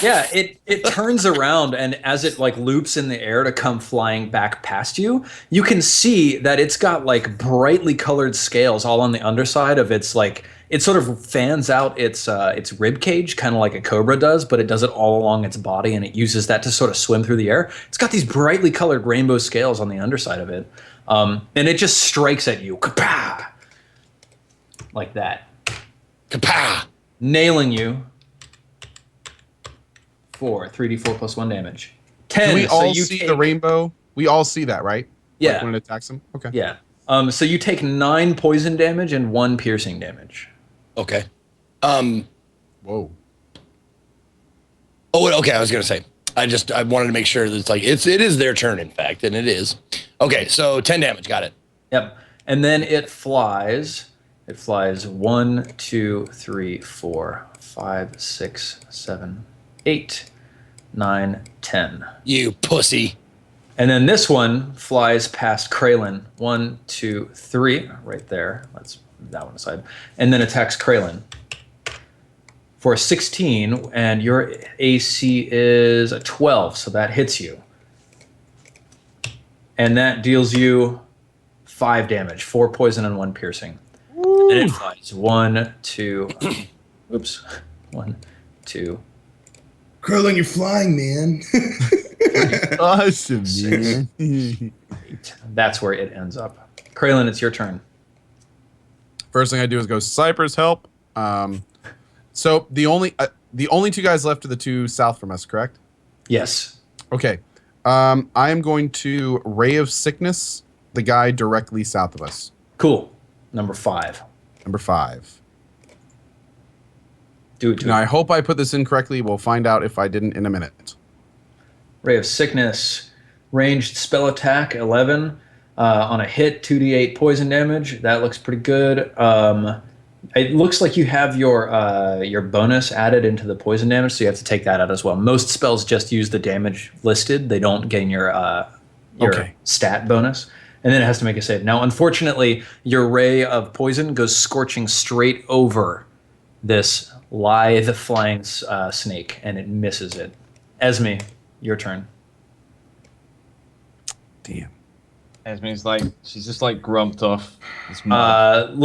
Yeah, it turns around, and as it like loops in the air to come flying back past you, you can see that it's got like brightly colored scales all on the underside of its like it sort of fans out its rib cage, kind of like a cobra does, but it does it all along its body, and it uses that to sort of swim through the air. It's got these brightly colored rainbow scales on the underside of it, and it just strikes at you, kapow, like that, Kapow! nailing you. 3d4 plus 1 damage. 10. Do we so all you see take, the rainbow? We all see that, right? Yeah. Like when it attacks him? Okay. Yeah. So you take 9 poison damage and 1 piercing damage. Okay. Whoa. Oh, okay. I was gonna say. I wanted to make sure that it's like it is their turn, in fact, and it is. Okay, so 10 damage. Got it. Yep. And then it flies. It flies 1, 2, 3, 4, 5, 6, 7, 8, 9, 10. You pussy. And then this one flies past Kraylin. 1, 2, 3, right there. Let's move that one aside. And then attacks Kraylin for a 16, and your AC is a 12, so that hits you. And that deals you 5 damage, 4 poison and 1 piercing. Woo. And it flies 1, 2, oops, 1, 2. Curlin, you're flying, man. Awesome, 6, man. 8. That's where it ends up. Kraylin, it's your turn. First thing I do is go, Cypress, help. So the only 2 guys left are the 2 south from us, correct? Yes. Okay. I am going to Ray of Sickness the guy directly south of us. Cool. Number 5. Number 5. Do it to Now, it. I hope I put this in correctly. We'll find out if I didn't in a minute. Ray of Sickness. Ranged spell attack, 11. On a hit, 2d8 poison damage. That looks pretty good. It looks like you have your bonus added into the poison damage, so you have to take that out as well. Most spells just use the damage listed. They don't gain your Okay. stat bonus. And then it has to make a save. Now, unfortunately, your ray of poison goes scorching straight over this lithe flying snake, and it misses it. Esme, your turn. Damn. Esme's like, she's just like grumped off. This mud.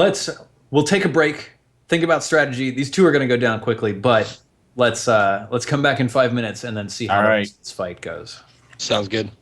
We'll take a break. Think about strategy. These 2 are going to go down quickly, but let's come back in 5 minutes and then see how All right. this fight goes. Sounds good.